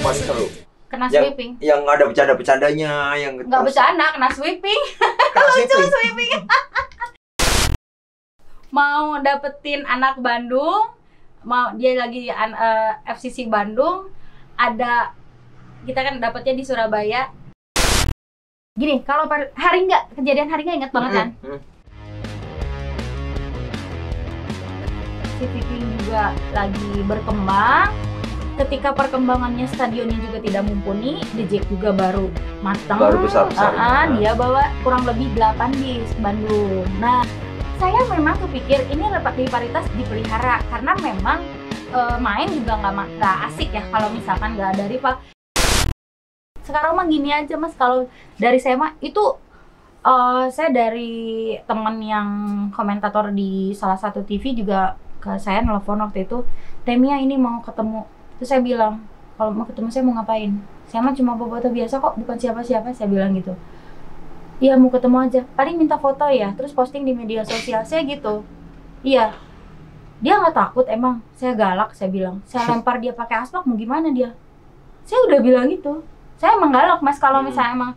Paling seru. Kena sweeping. Yang ada bercanda-bercandanya, yang nggak bercanda, kena sweeping. Lucu sweeping. Mau dapetin anak Bandung, mau dia lagi FCC Bandung, ada kita kan dapetnya di Surabaya. Gini, kalau kejadian hari nggak ingat banget kan? Sweeping juga lagi berkembang. Ketika perkembangannya stadionnya juga tidak mumpuni, The Jack juga baru matang. Baru besar-besar. Dia bawa kurang lebih 8 bis ke Bandung. Nah, saya memang kepikir ini rivalitas dipelihara karena memang main juga nggak asik ya kalau misalkan nggak ada rival. Sekarang mah gini aja Mas, kalau dari saya mah itu saya dari teman yang komentator di salah satu TV juga ke saya nelfon waktu itu, Temia ini mau ketemu. Terus saya bilang, kalau mau ketemu saya mau ngapain? Saya mah cuma foto biasa kok, bukan siapa-siapa, saya bilang gitu. Iya mau ketemu aja, paling minta foto ya, terus posting di media sosial, saya gitu. Iya, dia nggak takut emang, saya galak, saya bilang. Saya lempar dia pakai asbak, mau gimana dia? Saya udah bilang gitu. Saya emang galak Mas, kalau misalnya emang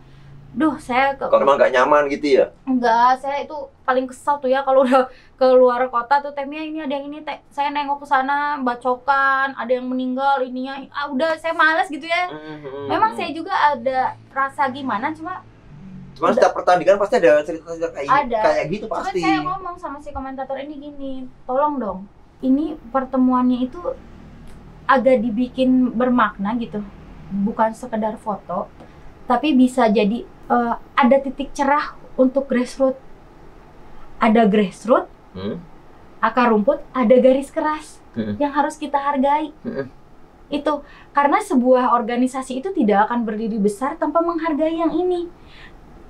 kalau emang nggak nyaman gitu ya? Enggak, saya itu paling kesal tuh ya kalau udah keluar kota tuh, Temia ini ada yang ini, saya nengok ke sana bacokan, ada yang meninggal ininya, udah saya males gitu ya. Memang saya juga ada rasa gimana, cuma setiap pertandingan pasti ada cerita-cerita kayak gitu pasti. Cuma saya ngomong sama si komentator ini gini, tolong dong, ini pertemuannya itu agak dibikin bermakna gitu, bukan sekedar foto, tapi bisa jadi ada titik cerah untuk grassroots. Ada grassroots, akar rumput, ada garis keras yang harus kita hargai. Itu karena sebuah organisasi itu tidak akan berdiri besar tanpa menghargai yang ini.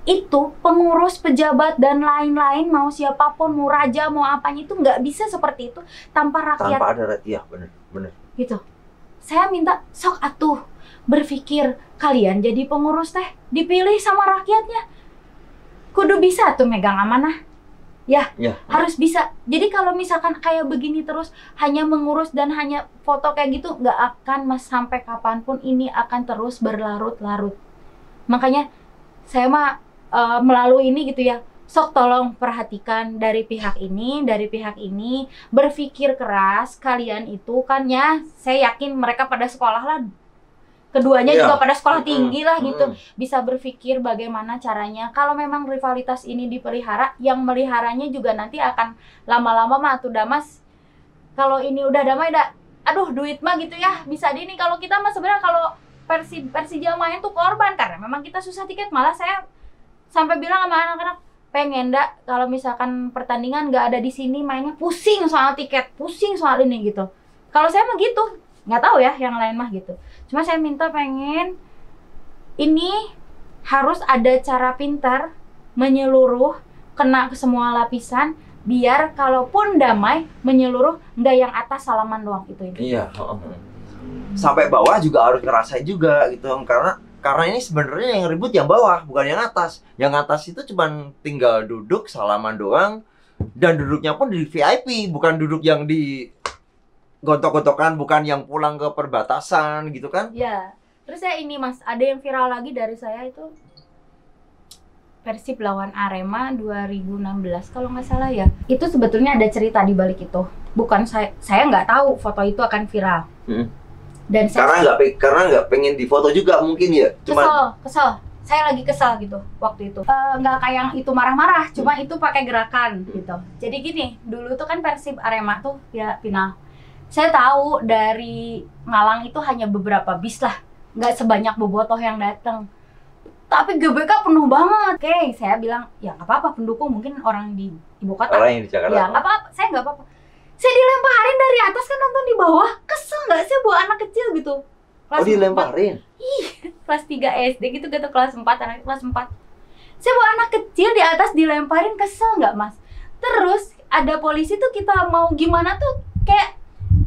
Itu pengurus, pejabat dan lain-lain, mau siapapun, mau raja, mau apanya, itu nggak bisa seperti itu tanpa rakyat. Tanpa ada rakyat, bener. Gitu. Saya minta sok atuh berpikir kalian jadi pengurus teh dipilih sama rakyatnya, kudu bisa tuh megang amanah ya. Harus bisa. Jadi kalau misalkan kayak begini terus hanya mengurus dan hanya foto kayak gitu, nggak akan Mas, sampai kapanpun ini akan terus berlarut-larut. Makanya saya mah melalui ini gitu ya, sok tolong perhatikan dari pihak ini, berpikir keras. Kalian itu kan ya, saya yakin mereka pada sekolah lah, keduanya juga pada sekolah tinggi lah gitu, bisa berpikir bagaimana caranya. Kalau memang rivalitas ini dipelihara, yang meliharanya juga nanti akan lama-lama mah tuh Mas. Kalau ini udah damai aduh duit mah gitu ya, bisa di ini. Kalau kita mah sebenarnya kalau Persija main tuh korban karena memang kita susah tiket. Malah saya sampai bilang sama anak-anak, pengen kalau misalkan pertandingan nggak ada di sini, mainnya pusing soal tiket, pusing soal ini gitu. Kalau saya mah gitu, nggak tahu ya yang lain mah gitu. Cuma saya minta pengen ini harus ada cara pintar menyeluruh, kena ke semua lapisan, biar kalaupun damai menyeluruh, nggak yang atas salaman doang itu. Iya. Sampai bawah juga harus ngerasain juga gitu, karena ini sebenarnya yang ribut yang bawah, bukan yang atas. Yang atas itu cuma tinggal duduk salaman doang, dan duduknya pun di VIP, bukan duduk yang di gontok-gontokan, bukan yang pulang ke perbatasan gitu kan? Ya. Terus saya ini Mas, ada yang viral lagi dari saya itu Persib lawan Arema 2016 kalau nggak salah ya. Itu sebetulnya ada cerita di balik itu. Bukan saya nggak tahu foto itu akan viral. Dan karena nggak pengen difoto juga mungkin ya. Kesel. Saya lagi kesal gitu waktu itu. Nggak kayak yang itu marah-marah, cuma itu pakai gerakan gitu. Jadi gini, dulu tuh kan Persib Arema tuh ya final. Saya tahu dari Malang itu hanya beberapa bis lah, nggak sebanyak bobotoh yang datang. Tapi GBK penuh banget. Oke, saya bilang ya nggak apa-apa, pendukung mungkin orang di ibu kota. Orang yang di Jakarta. Ya nggak apa-apa, saya nggak apa-apa. Saya dilemparin dari atas kan, nonton di bawah, kesel nggak sih buat anak kecil gitu. Kelas dilemparin? Ih, kelas 3 SD gitu kelas 4, anak kelas 4. Saya bawa anak kecil di atas dilemparin, kesel nggak Mas? Terus ada polisi tuh, kita mau gimana tuh kayak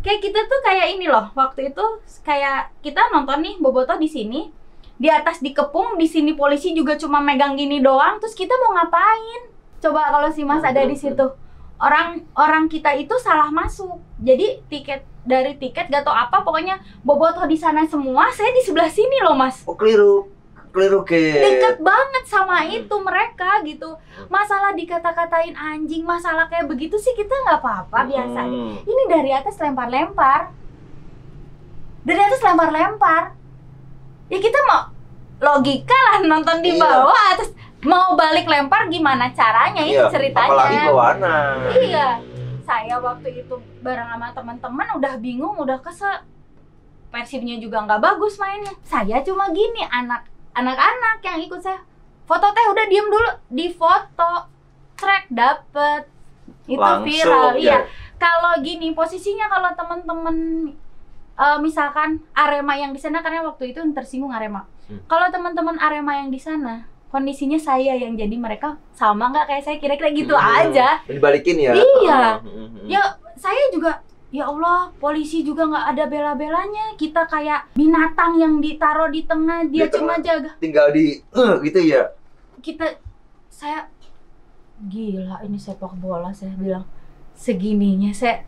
kita tuh kayak ini loh, waktu itu kayak kita nonton nih bobotoh di sini, di atas dikepung, di sini polisi juga cuma megang gini doang, terus kita mau ngapain? Coba kalau si Mas ada di situ, orang kita itu salah masuk. Jadi dari tiket gak tau apa, pokoknya bobotoh di sana semua, saya di sebelah sini loh Mas. Oh, keliru ke. Deket banget sama itu mereka gitu. Masalah dikata-katain anjing, masalah kayak begitu sih kita nggak apa-apa, biasa aja. Ini dari atas lempar-lempar. Dari atas lempar-lempar. Ya kita mau logika lah, nonton di bawah, atas mau balik lempar gimana caranya, itu ceritanya. Apalagi bawana. Iya. Saya waktu itu bareng sama teman-teman udah bingung, udah kesel. Persibnya juga nggak bagus mainnya. Saya cuma gini, anak-anak yang ikut saya foto teh udah diem dulu, di foto track dapet itu langsung, viral. Iya. Kalau gini posisinya, kalau teman-teman misalkan Arema yang di sana, karena waktu itu tersinggung Arema. Kalau teman-teman Arema yang di sana, kondisinya saya yang jadi mereka sama nggak kayak saya, kira-kira gitu aja. Dibalikin ya. Iya. Ya saya juga, ya Allah, polisi juga nggak ada bela-belanya. Kita kayak binatang yang ditaruh di tengah, dia cuma jaga. Tinggal di gitu ya. Saya gila ini sepak bola, saya bilang segininya, saya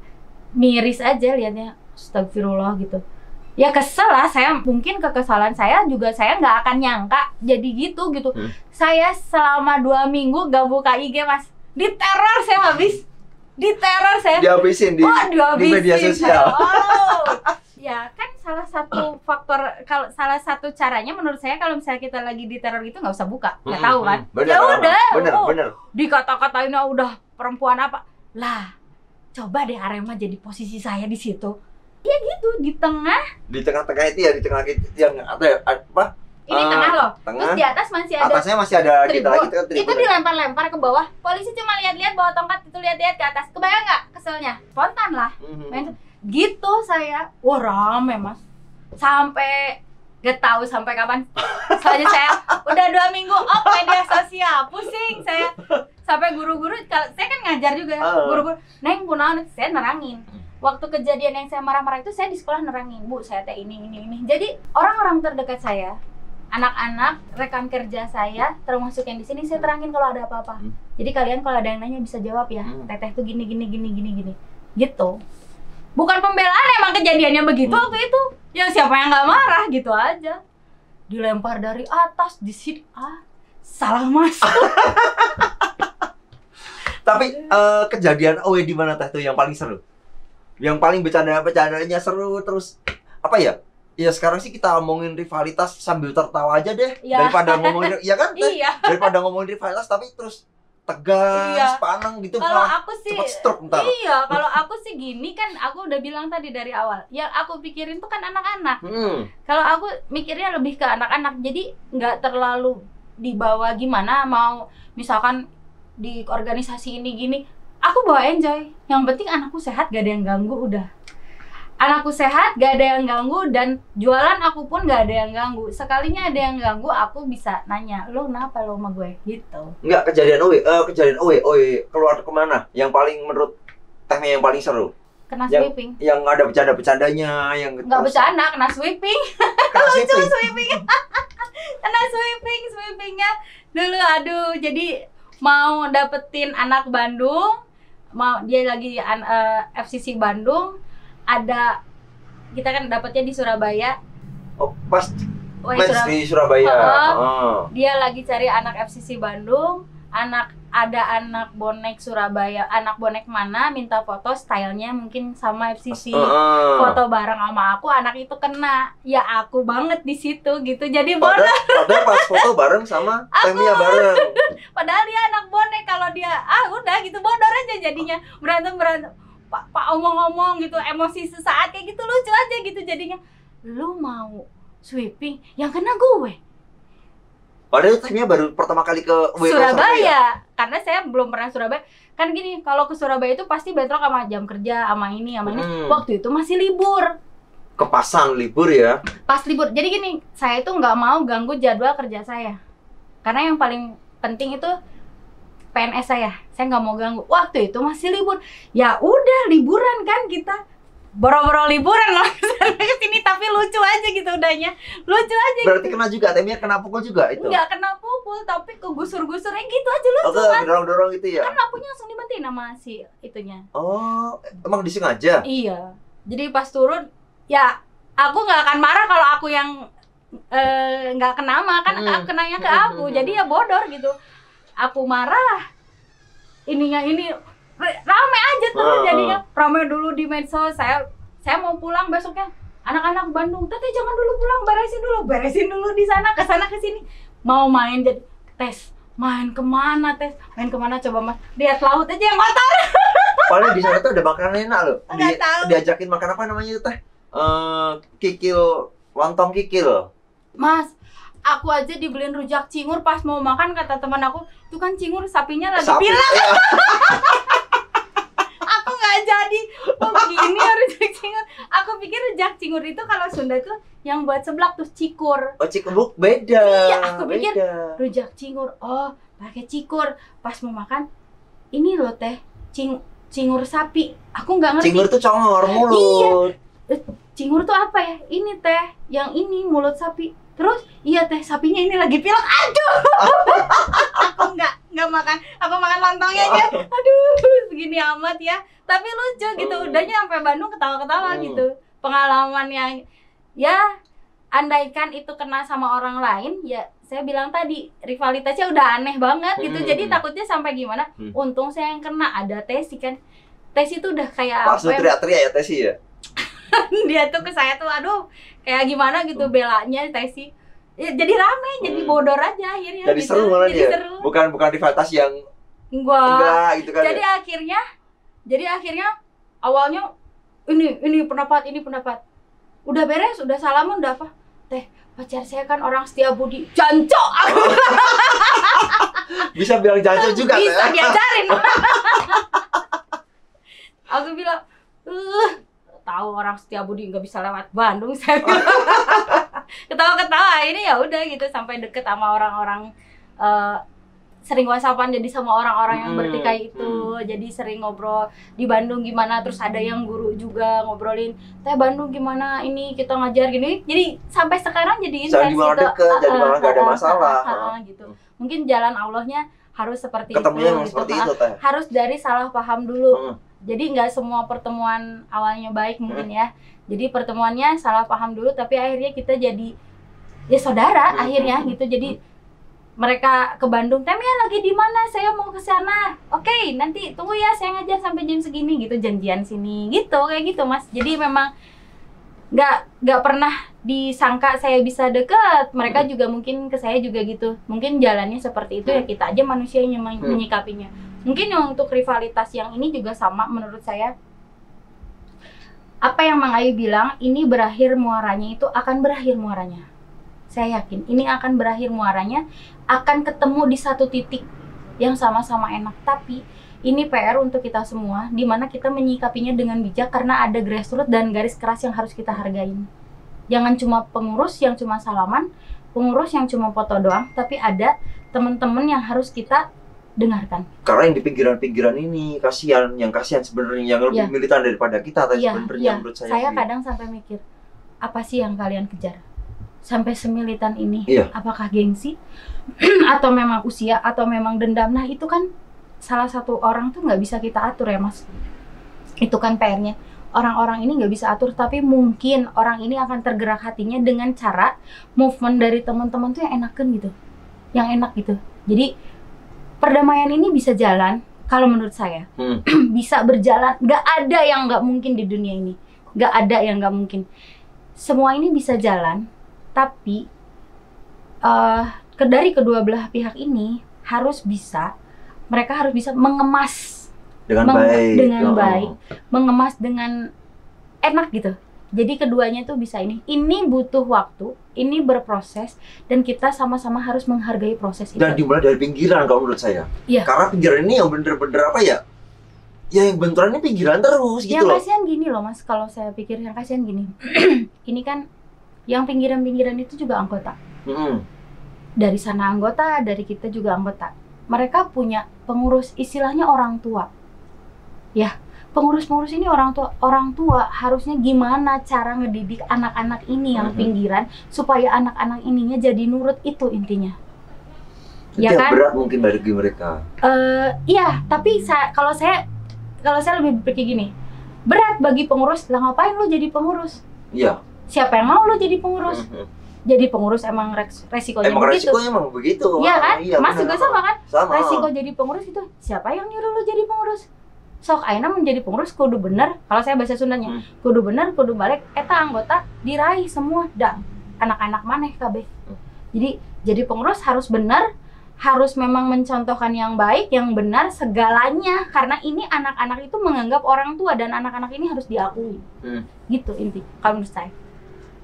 miris aja liatnya, astagfirullah gitu. Ya kesel lah, saya mungkin kekesalan saya juga, saya nggak akan nyangka jadi gitu. Saya selama 2 minggu gak buka IG Mas, diteror saya habis. Diteror saya. Dihabisin di media sosial. Ya kan salah satu faktor, kalau salah satu caranya menurut saya, kalau misalnya kita lagi diteror gitu nggak usah buka, nggak tahu kan? Ya udah, bener. Dikata-katain udah perempuan apa lah. Coba deh Arema jadi posisi saya di situ. Ya gitu, di tengah-tengah itu ya, di tengah itu yang apa? Ini tengah loh. Terus di atas masih ada. Atasnya masih ada kita lagi kan. Itu dilempar-lempar ke bawah. Polisi cuma lihat-lihat bawa tongkat itu, lihat-lihat ke atas. Kebayang nggak keselnya? Spontan lah. Gitu saya. Wah rame Mas. Sampai gak tahu sampai kapan. Soalnya saya udah 2 minggu off media sosial, pusing saya. Sampai guru-guru, saya kan ngajar juga ya. Guru-guru, Neng punaon, saya nerangin. Waktu kejadian yang saya marah-marah itu, saya di sekolah nerangin, Bu, saya teh ini. Jadi orang-orang terdekat saya, anak-anak, rekan kerja saya, termasuk yang di sini, saya terangin kalau ada apa-apa. Jadi kalian kalau ada yang nanya bisa jawab ya, teteh tuh gini. Gitu. Bukan pembelaan, emang kejadiannya begitu waktu itu. Ya siapa yang nggak marah gitu aja. Dilempar dari atas, di sini, salah masuk. Tapi kejadian away di mana teh tuh yang paling seru? Yang paling bercandanya seru, terus apa ya? Ya sekarang sih kita ngomongin rivalitas sambil tertawa aja deh, daripada ngomongin, ya kan? Daripada ngomongin rivalitas tapi terus tegas, panang gitu. Kalau aku sih, cepat stroke ntar. Iya, kalau aku sih gini kan, aku udah bilang tadi dari awal, yang aku pikirin tuh kan anak-anak. Kalau aku mikirnya lebih ke anak-anak, jadi nggak terlalu dibawa gimana, mau misalkan di organisasi ini gini, aku bawa enjoy. Yang penting anakku sehat, gak ada yang ganggu, udah. Anakku sehat, gak ada yang ganggu, dan jualan aku pun gak ada yang ganggu. Sekalinya ada yang ganggu, aku bisa nanya, lo kenapa lo sama gue? Gitu. Enggak, kejadian OE keluar kemana? Yang paling menurut tehnya yang paling seru? Kena sweeping. Yang ada bercanda-bercandanya, yang nggak bercanda, kena sweeping. Lucu sweeping. Kena sweepingnya. Dulu aduh, jadi mau dapetin anak Bandung, dia lagi FCC Bandung, ada kita kan dapetnya di Surabaya. Oh, pas di Surabaya. Dia lagi cari anak FCC Bandung, ada anak bonek Surabaya, anak bonek mana minta foto stylenya mungkin sama FCC, foto bareng sama aku, anak itu kena, ya aku banget di situ gitu, jadi bodoh. Padahal pas foto bareng sama Temia bareng. Padahal dia anak bonek, kalau dia udah gitu bodor aja jadinya, berantem pak omong-omong gitu, emosi sesaat kayak gitu, lucu aja gitu jadinya. Lu mau sweeping, yang kena gue. Padahal timnya baru pertama kali ke Surabaya. Karena saya belum pernah Surabaya. Kan gini, kalau ke Surabaya itu pasti bentrok sama jam kerja, sama ini. Waktu itu masih libur. Kepasan libur ya? Pas libur. Jadi gini, saya itu nggak mau ganggu jadwal kerja saya. Karena yang paling penting itu PNS saya nggak mau ganggu. Waktu itu masih libur. Ya udah liburan kan kita. Boro-boro liburan loh ke sini, tapi lucu aja gitu udahnya. Lucu aja. Berarti kena juga, Temir kena pukul juga itu? Enggak kena pukul, tapi kegusur-gusurnya gitu aja lucu Oke, kan. dorong-dorong gitu ya? Kan lampunya langsung dimatiin sama si itunya. Oh, emang disengaja? Iya. Jadi pas turun, ya aku nggak akan marah kalau aku yang nggak kena mah kan kenanya ke aku. Jadi ya bodor gitu. Aku marah. Ininya ini rame aja tuh jadinya. Rame dulu di medsos. Saya mau pulang besoknya. Anak-anak Bandung, Teteh jangan dulu pulang, beresin dulu di sana, ke sana ke sini. Mau main jadi tes. Main kemana tes? Main kemana coba Mas? Lihat laut aja yang kotor. Padahal di sana tuh ada makanan enak loh. Nggak tahu. Diajakin makan apa namanya itu teh? Kikil, lontong kikil. Mas, aku aja dibeliin rujak cingur pas mau makan kata teman aku, itu kan cingur sapinya lagi Sapi, pilang. iya. Aku nggak jadi. Oh begini ya rujak cingur. Aku pikir rujak cingur itu kalau Sunda tuh yang buat seblak tuh cikur. Oh, cikur beda. Iya, aku pikir beda. rujak cingur. Oh, pakai cikur. Pas mau makan, ini loh teh, cingur sapi. Aku nggak ngerti. Cingur tuh congor mulut. Cingur tuh apa ya? Ini teh, yang ini mulut sapi. Terus, iya teh, sapinya ini lagi pilek. Aduh. Aku nggak makan. Aku makan lontongnya aja. Aduh, begini amat ya. Tapi lucu gitu. Udahnya sampai Bandung ketawa-ketawa gitu. Pengalaman yang ya andaikan itu kena sama orang lain, ya saya bilang tadi rivalitasnya udah aneh banget gitu. Jadi takutnya sampai gimana? Untung saya yang kena, ada Tesi kan. Tesi itu udah kayak Pas lu teriak-teriak ya Tesi ya? Dia tuh ke saya tuh aduh kayak gimana gitu belanya Tesi ya, jadi rame jadi bodor aja akhirnya jadi gitu. Seru malah jadi dia seru. bukan rivalitas yang enggak gitu kan jadi ya? akhirnya awalnya ini pendapat udah beres udah salaman udah apa teh pacar saya kan orang setia budi jancok. Bisa bilang jancok juga bisa teh? diajarin. Aku bilang tahu orang setia budi nggak bisa lewat Bandung saya bilang. Ketawa-ketawa ini ya udah gitu sampai deket sama orang-orang sering whatsappan jadi sama orang-orang yang bertikai itu jadi sering ngobrol di Bandung gimana terus ada yang guru juga ngobrolin teh Bandung gimana ini kita ngajar gini jadi sampai sekarang jadi intens gitu deket, jadi malah nggak ada masalah gitu mungkin jalan Allahnya harus seperti ketemunya itu gitu. seperti itu teh harus dari salah paham dulu jadi nggak semua pertemuan awalnya baik mungkin ya. Jadi pertemuannya salah paham dulu, tapi akhirnya kita jadi ya saudara akhirnya gitu. Jadi mereka ke Bandung, Temia lagi di mana? Saya mau ke sana. Oke, nanti tunggu ya, saya ngajar sampai jam segini gitu, janjian sini gitu kayak gitu Mas. Jadi memang nggak pernah disangka saya bisa deket. Mereka juga mungkin ke saya juga gitu. Mungkin jalannya seperti itu ya kita aja manusianya menyikapinya. Mungkin untuk rivalitas yang ini juga sama menurut saya. Apa yang Mang Ayu bilang, ini berakhir muaranya itu akan berakhir muaranya. Saya yakin ini akan berakhir muaranya, akan ketemu di satu titik yang sama-sama enak. Tapi ini PR untuk kita semua, di mana kita menyikapinya dengan bijak karena ada grassroots dan garis keras yang harus kita hargain. Jangan cuma pengurus yang cuma salaman, pengurus yang cuma foto doang, tapi ada teman-teman yang harus kita dengarkan. Karena yang di pinggiran-pinggiran ini kasihan sebenarnya yang lebih militan daripada kita sebenarnya menurut saya. Saya kadang sampai mikir, apa sih yang kalian kejar? Sampai semilitan ini, apakah gengsi? Atau memang usia? Atau memang dendam? Nah itu kan salah satu orang tuh nggak bisa kita atur ya Mas. Itu kan PR-nya. Orang-orang ini nggak bisa atur, tapi mungkin orang ini akan tergerak hatinya dengan cara movement dari teman-teman tuh yang enakan gitu. Yang enak gitu. Jadi perdamaian ini bisa jalan, kalau menurut saya bisa berjalan. Nggak ada yang nggak mungkin di dunia ini, nggak ada yang nggak mungkin. Semua ini bisa jalan, tapi dari kedua belah pihak ini mereka harus bisa mengemas dengan baik, mengemas dengan enak gitu. Jadi keduanya tuh bisa ini butuh waktu, ini berproses dan kita sama-sama harus menghargai proses itu. Dan dimulai dari pinggiran kalau menurut saya. Iya. Karena pinggiran ini yang bener-bener apa ya? Ya yang benturannya pinggiran terus gitu loh. Yang kasihan gini loh Mas, kalau saya pikir yang kasihan gini. Ini kan yang pinggiran-pinggiran itu juga anggota. Dari sana anggota, dari kita juga anggota. Mereka punya pengurus istilahnya orang tua. Ya, pengurus-pengurus ini orang tua harusnya gimana cara ngedidik anak-anak ini yang pinggiran supaya anak-anak ininya jadi nurut, itu intinya. Ya kan? Berat mungkin bagi mereka. Iya, tapi kalau saya lebih berpikir gini, berat bagi pengurus, lah ngapain lu jadi pengurus? Iya. Siapa yang mau lu jadi pengurus? Jadi pengurus emang resikonya begitu. Resikonya emang begitu. Iya kan? Iya, Mas juga sama kan? Sama. Resiko jadi pengurus itu, siapa yang nyuruh lu jadi pengurus? Sok ayeuna menjadi pengurus kudu bener, kalau saya bahasa Sundanya, kudu bener, kudu balik, eta anggota diraih semua, dan anak-anak maneh kabeh. Jadi pengurus harus bener, harus memang mencontohkan yang baik, yang benar segalanya, karena ini anak-anak itu menganggap orang tua dan anak-anak ini harus diakui. Gitu inti kalau menurut saya.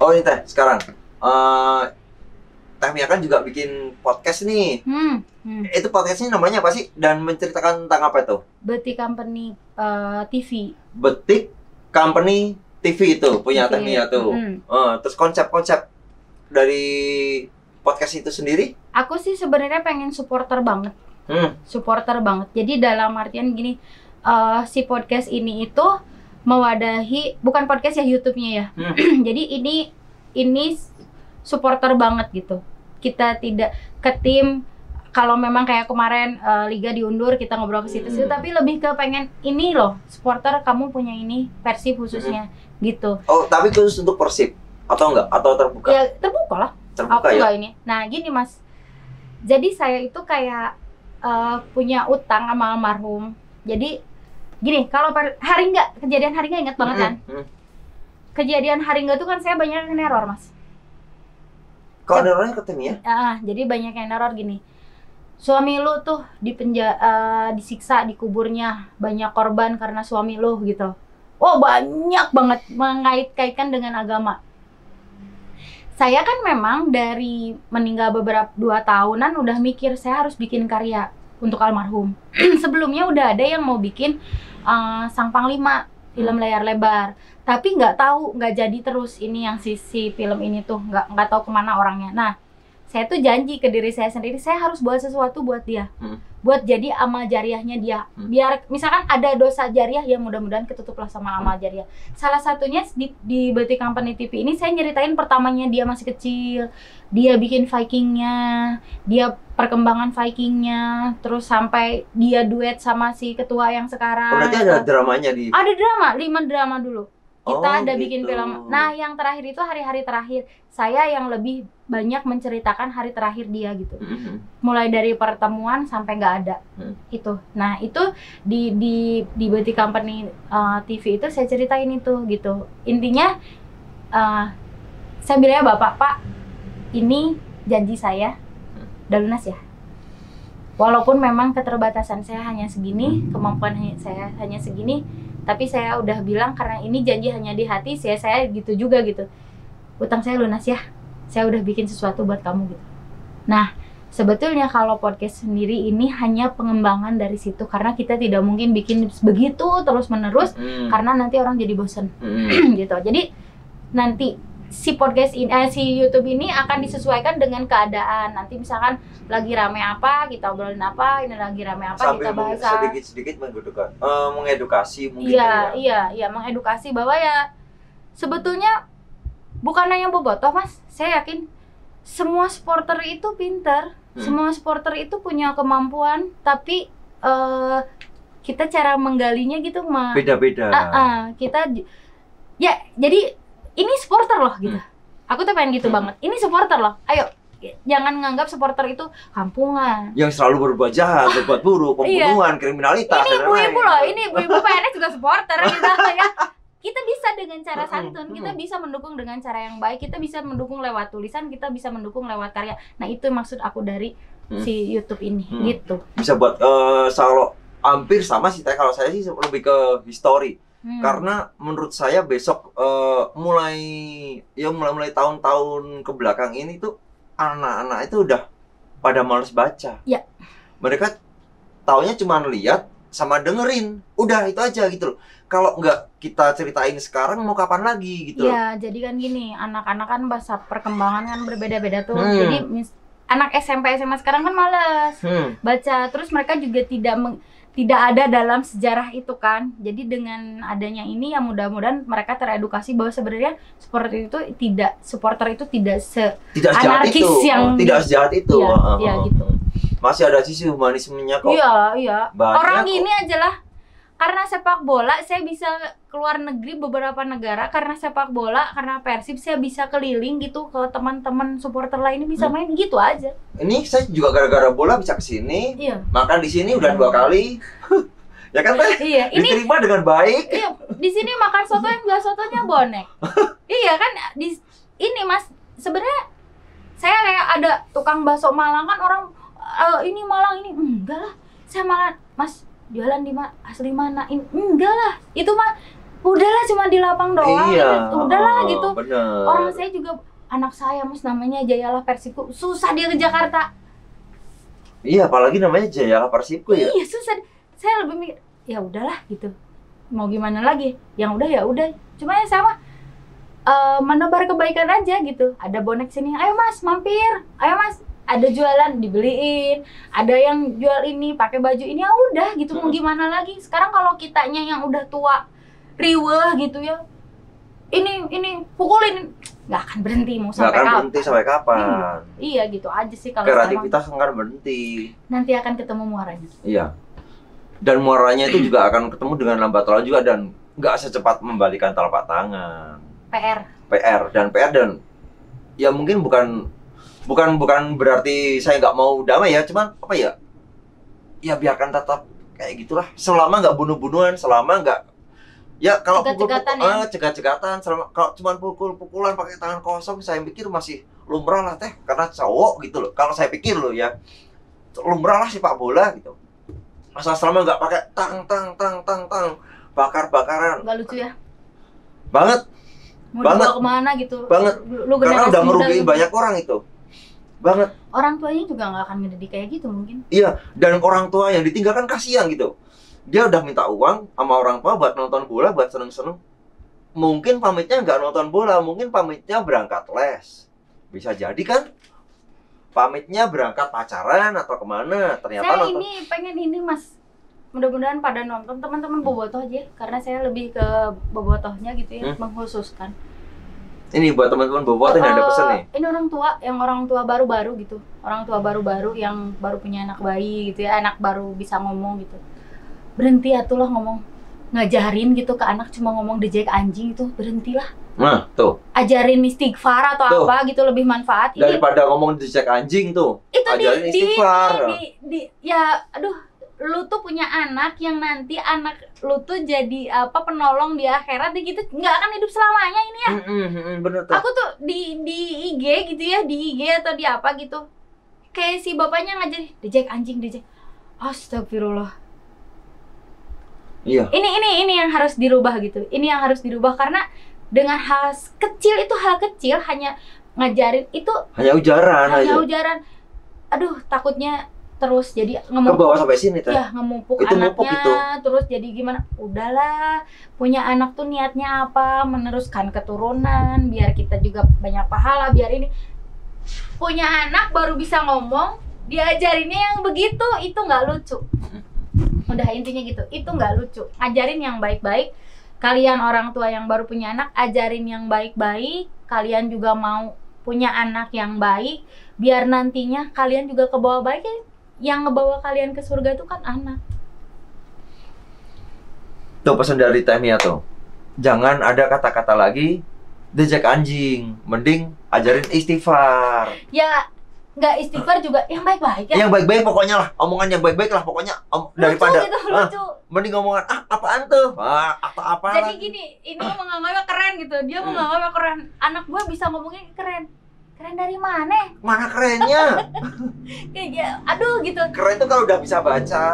Oh ini Teh, sekarang Teh Mia kan juga bikin podcast nih. Itu podcastnya namanya apa sih? Dan menceritakan tentang apa itu? Betik Company TV. Betik Company TV itu punya Teh Mia tuh. Terus konsep-konsep dari podcast itu sendiri? Aku sih sebenarnya pengen supporter banget. Supporter banget. Jadi dalam artian gini, si podcast ini itu mewadahi, bukan podcast ya, YouTube-nya ya. Jadi ini supporter banget gitu. Kita tidak ke tim, kalau memang kayak kemarin liga diundur, kita ngobrol ke situ-situ, tapi lebih ke pengen ini loh, supporter kamu punya ini, Persib khususnya gitu. Oh, tapi khusus untuk Persib atau enggak? Atau terbuka? Ya, terbuka lah. Terbuka aku ya? Ini. Nah, gini Mas. Jadi saya itu kayak punya utang sama almarhum. Jadi gini, kalau kejadian Haringga ingat banget kan? Kejadian Haringga tuh kan saya banyak yang neror, Mas. Kok nerornya ke tim ya? Jadi banyak yang neror gini. Suami lu tuh disiksa di kuburnya, banyak korban karena suami lu gitu. Oh, banyak banget mengait-kaitkan dengan agama. Saya kan memang dari meninggal beberapa 2 tahunan udah mikir saya harus bikin karya untuk almarhum. Sebelumnya udah ada yang mau bikin Sang Panglima, film layar lebar, tapi nggak jadi terus ini yang sisi film ini tuh nggak tahu kemana orangnya. Nah, saya tuh janji ke diri saya sendiri, saya harus buat sesuatu buat dia, buat jadi amal jariahnya dia. Biar misalkan ada dosa jariah yang mudah-mudahan ketutuplah sama amal jariah. Salah satunya di Betik Company TV ini saya nyeritain pertamanya dia masih kecil, dia bikin Vikingnya, dia perkembangan Vikingnya, terus sampai dia duet sama si ketua yang sekarang. Berarti ada dramanya di? Ada drama, 5 drama dulu. Kita gitu. bikin film. Nah, yang terakhir itu hari-hari terakhir. Saya yang lebih banyak menceritakan hari terakhir dia gitu. Mulai dari pertemuan sampai nggak ada. Itu. Nah, itu di Betik Company TV itu saya ceritain itu gitu. Intinya saya bilangnya Bapak, Pak, ini janji saya udah lunas ya. Walaupun memang keterbatasan saya hanya segini, kemampuan saya hanya segini, tapi saya udah bilang karena ini janji hanya di hati, saya gitu juga gitu. Utang saya lunas ya. Saya udah bikin sesuatu buat kamu gitu. Nah, sebetulnya kalau podcast sendiri ini hanya pengembangan dari situ, karena kita tidak mungkin bikin begitu terus-menerus karena nanti orang jadi bosen. Gitu. Jadi nanti si podcast ini, si YouTube ini akan disesuaikan dengan keadaan. Nanti misalkan lagi rame apa, kita obrolin apa, ini lagi rame apa, sambil kita bahas. Sedikit-sedikit mengedukasi mungkin. Iya, mengedukasi bahwa ya sebetulnya bukan hanya bobotoh, Mas. Saya yakin semua supporter itu pintar, semua supporter itu punya kemampuan, tapi kita cara menggalinya gitu beda-beda. Kita ya jadi ini supporter loh gitu. Aku tuh pengen gitu banget. Ini supporter loh. Ayo, jangan nganggap supporter itu kampungan. Yang selalu berbuat jahat, berbuat buruk, pembunuhan, kriminalitas. Ini ibu-ibu loh. Ini ibu-ibu PNS juga supporter gitu ya. Kita bisa dengan cara santun, kita bisa mendukung dengan cara yang baik, kita bisa mendukung lewat tulisan, kita bisa mendukung lewat karya. Nah, itu maksud aku dari si YouTube ini gitu. Bisa buat selalu hampir sama sih, kalau saya sih lebih ke history. Karena menurut saya besok mulai tahun-tahun ke belakang ini tuh anak-anak itu udah pada males baca. Ya. Mereka taunya cuma lihat sama dengerin, udah itu aja gitu loh. Kalau nggak kita ceritain sekarang mau kapan lagi gitu loh. Ya, jadi kan gini, anak-anak kan bahasa perkembangan kan berbeda-beda tuh. Jadi anak SMP SMA sekarang kan malas baca, terus mereka juga tidak ada dalam sejarah itu kan. Jadi dengan adanya ini ya mudah-mudahan mereka teredukasi bahwa sebenarnya supporter itu tidak sejahat itu. yang tidak sejahat itu. Iya gitu. Masih ada sisi humanismenya kok. Iya. Banyak Orang kok. gini aja lah. Karena sepak bola saya bisa keluar negeri beberapa negara, karena sepak bola, karena Persib saya bisa keliling gitu ke teman-teman supporter lainnya bisa main gitu aja. Ini saya juga gara-gara bola bisa kesini, Iya. makan di sini udah 2 kali, ya kan Teh? Iya, ini Diterima dengan baik. iya, di sini makan soto yang jual sotonya bonek. Iya kan, ini Mas, sebenarnya saya kayak ada tukang bakso Malang kan orang ini Malang ini enggak lah, saya Malang Mas jualan di asli mana ini enggak lah, itu mah udahlah cuma di lapang doang, Iya, udahlah gitu. Bener. Orang saya juga anak saya Mas namanya Jayalah Persibku, susah dia ke Jakarta. Iya, apalagi namanya Jayalah Persibku ya. Iya susah, saya lebih mikir ya udahlah gitu, mau gimana lagi, yang udah ya udah, cuma yang sama menebar kebaikan aja gitu. Ada bonek sini, ayo Mas mampir, ayo Mas ada jualan dibeliin, ada yang jual ini pakai baju ini, ya udah gitu, mau gimana lagi. Sekarang kalau kitanya yang udah tua riweh gitu ya, ini pukulin, nggak akan berhenti mau sampai kapan. Berhenti sampai kapan. Iya gitu aja sih kalau kreativitas nggak berhenti. nanti akan ketemu muaranya. Iya, dan muaranya itu juga akan ketemu dengan lambat laun juga, dan nggak secepat membalikan telapak tangan. PR dan ya mungkin bukan berarti saya nggak mau damai ya, cuman apa ya, ya biarkan tetap kayak gitulah, selama nggak bunuh-bunuhan, selama nggak ya kalau cegat-cegatan, selama kalau cuman pukul-pukulan pakai tangan kosong, saya pikir masih lumrah lah Teh, karena cowok gitu loh. Kalau saya pikir loh ya, lumrah lah sepak bola gitu, asal selama nggak pakai tang bakar-bakaran. Nggak lucu ya? Banget. Mau dibawa kemana gitu? Banget. Karena udah ngerugiin banyak orang itu. Banget. Orang tuanya juga nggak akan ngedidik kayak gitu mungkin. Iya, dan orang tua yang ditinggalkan kasihan gitu. Dia udah minta uang sama orang tua buat nonton bola, buat seneng-seneng. Mungkin pamitnya nggak nonton bola, mungkin pamitnya berangkat les. Bisa jadi kan? Pamitnya berangkat pacaran atau kemana? Ternyata saya nonton. ini pengen ini Mas. Mudah-mudahan pada nonton teman-teman bobotoh aja, karena saya lebih ke bobotohnya gitu ya, mengkhususkan. Ini buat teman-teman bobotoh yang ada pesan nih. Ini orang tua baru-baru gitu. Orang tua baru-baru yang baru punya anak bayi gitu ya, anak baru bisa ngomong gitu. Berhenti atulah ngomong, ngajarin gitu ke anak cuma ngomong dejek anjing itu, berhentilah. Nah, tuh. Ajarin istighfar atau tuh. Apa gitu lebih manfaat. Daripada ngomong dejek anjing tuh. Itu ajarin istighfar. Ya aduh, lu tuh punya anak yang nanti anak lu tuh jadi penolong di akhirat gitu, nggak akan hidup selamanya ini ya. Bener tuh. Aku tuh di IG gitu ya, di IG atau di apa gitu, kayak si bapaknya ngajarin dejek anjing, dejek. Astagfirullah. Iya. Ini yang harus dirubah gitu. Ini yang harus dirubah, karena dengan hal kecil itu, hal kecil hanya ngajarin itu hanya ujaran aja. Ujaran. Aduh, takutnya terus jadi ngemumpuk, ke bawah sampai sini Teh. Ya, ngemumpuk itu anaknya itu. Terus jadi gimana? Udahlah, punya anak tuh niatnya apa? Meneruskan keturunan, biar kita juga banyak pahala, biar ini. Punya anak baru bisa ngomong, diajarinnya yang begitu, itu nggak lucu. Udah intinya gitu, itu nggak lucu. Ajarin yang baik-baik. Kalian orang tua yang baru punya anak, ajarin yang baik-baik. Kalian juga mau punya anak yang baik, biar nantinya kalian juga ke bawah baik ya. Yang ngebawa kalian ke surga itu kan anak. Tuh pesan dari Teh Mia tuh. Jangan ada kata-kata lagi dejek anjing, mending ajarin istighfar. Ya, nggak istighfar juga, yang baik-baik ya. Yang baik-baik pokoknya lah, omongan yang baik-baik lah pokoknya. Daripada lucu gitu, lucu. Mending ngomongan apaan tuh? Apa Jadi gini, ini menganggapnya keren gitu. Dia menganggapnya keren. Anak gue bisa ngomongin keren. Keren dari mana? Mana kerennya? Ya, aduh gitu. Keren tuh kalau udah bisa baca,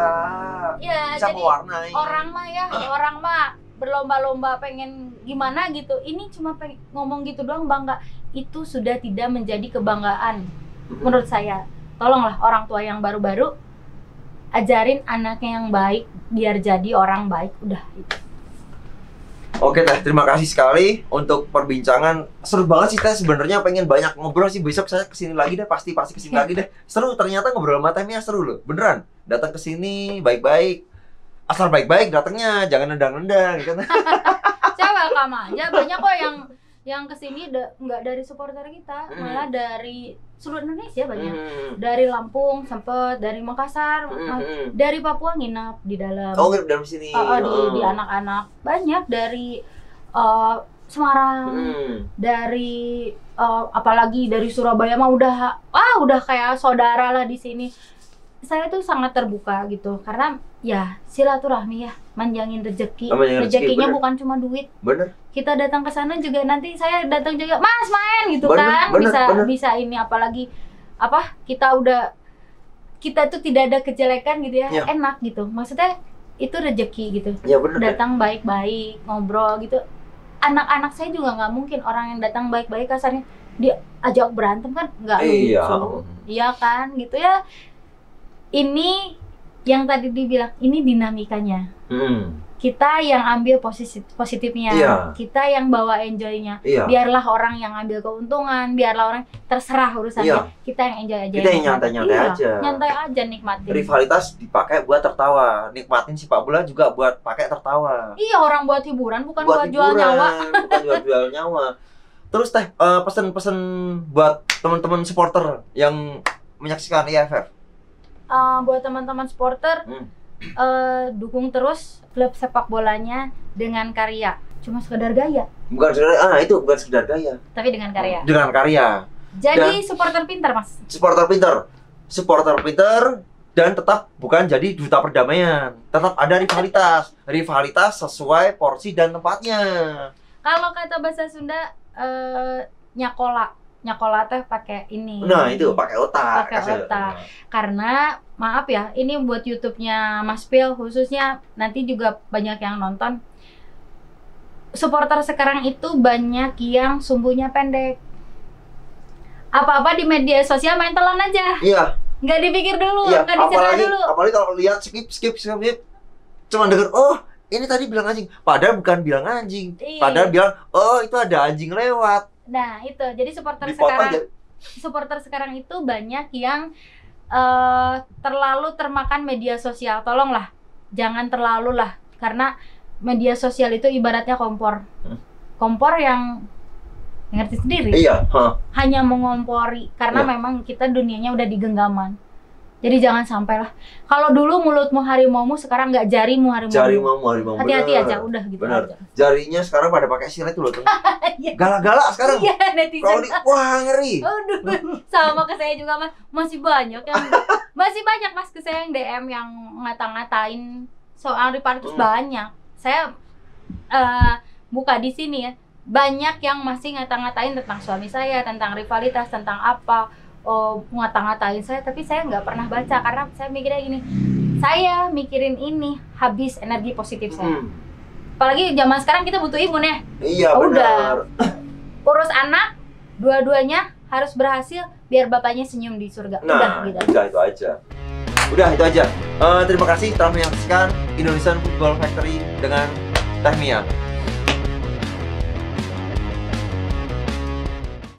ya, bisa jadi mewarnai. Orang mah berlomba-lomba pengen gimana gitu. Ini cuma pengen ngomong gitu doang, bangga. Itu sudah tidak menjadi kebanggaan menurut saya. Tolonglah orang tua yang baru-baru, ajarin anaknya yang baik biar jadi orang baik. Udah itu. Oke Teh, terima kasih sekali untuk perbincangan. Seru banget sih Teh, sebenarnya pengen banyak ngobrol sih. Besok saya kesini lagi deh, pasti kesini lagi deh. Seru, ternyata ngobrol sama Teh Mia seru loh, beneran. Datang kesini baik-baik, asal baik-baik datangnya, jangan nendang-nendang gitu. Saya welcome aja. Banyak kok yang kesini nggak dari supporter kita, malah dari seluruh Indonesia banyak. Dari Lampung sempet, dari Makassar, dari Papua nginap di dalam. Oh, nginap dalam sini. Di anak-anak banyak dari Semarang, dari apalagi dari Surabaya mah udah kayak saudara lah di sini. Saya tuh sangat terbuka gitu karena ya silaturahmi ya, manjangin rezeki. Rezekinya bukan cuma duit. Bener. Kita datang ke sana juga nanti saya datang juga, Mas main gitu bener, kan. Bisa ini apalagi kita tuh tidak ada kejelekan gitu ya. Enak gitu. Maksudnya itu rezeki gitu. Ya, bener, datang baik-baik, ngobrol gitu. Anak-anak saya juga nggak mungkin orang yang datang baik-baik kasarnya dia ajak berantem kan nggak lucu. Iya kan gitu ya. Ini yang tadi dibilang, ini dinamikanya. Kita yang ambil positifnya, kita yang bawa enjoy-nya. Biarlah orang yang ambil keuntungan, biarlah orang terserah urusannya. Kita yang enjoy aja. Kita yang nyantai-nyantai aja. Nyantai aja, nikmatin. Rivalitas dipakai buat tertawa, nikmatin sepak bola juga buat pakai tertawa. Iya, orang buat hiburan bukan buat jual nyawa. Bukan buat jual nyawa. Terus Teh, pesan-pesan buat teman-teman supporter yang menyaksikan IAFF. Buat teman-teman supporter, dukung terus klub sepak bolanya dengan karya. Cuma sekedar gaya. Bukan sekedar gaya. Tapi dengan karya. Dengan karya. Jadi supporter pintar, Mas. Supporter pintar dan tetap bukan jadi duta perdamaian. Tetap ada rivalitas. Rivalitas sesuai porsi dan tempatnya. Kalau kata bahasa Sunda, nyakola teh pakai ini. Nah, itu pakai otak. Karena maaf ya, ini buat YouTube-nya Mas Pil khususnya, nanti juga banyak yang nonton. Supporter sekarang itu banyak yang sumbunya pendek. Apa-apa di media sosial main telan aja. Iya. Nggak dipikir dulu, nggak dicerna dulu. Apalagi kalau lihat skip. Cuma denger, oh ini tadi bilang anjing. Padahal bukan bilang anjing. Padahal bilang, oh itu ada anjing lewat. Nah itu, jadi supporter sekarang itu banyak yang terlalu termakan media sosial. Tolonglah, jangan terlalu lah, karena media sosial itu ibaratnya kompor yang ngerti sendiri. Iya. Hanya mengompori, karena memang kita dunianya udah di genggaman. Jadi jangan sampai lah. Kalau dulu mulutmu harimaumu, sekarang nggak jarimu harimaumu. Hati-hati aja, udah gitu aja. Jarinya sekarang pada pakai silet tuh loh. Galak-galak sekarang. Iya, netizen. Wah, ngeri. Aduh, sama ke saya juga, Mas. Masih banyak Mas ke saya yang DM yang ngata-ngatain soal rivalitas banyak. Saya buka di sini ya. Banyak yang masih ngata-ngatain tentang suami saya, tentang rivalitas, tentang apa. Ngata-ngatain saya, tapi saya nggak pernah baca karena saya mikirnya gini, saya mikirin ini habis energi positif saya. Apalagi zaman sekarang kita butuh imun ya. Iya, benar. Urus anak, dua-duanya harus berhasil biar bapaknya senyum di surga. Nah, gitu. Udah itu aja. Terima kasih telah menyaksikan Indonesian Football Factory dengan Teh Mia.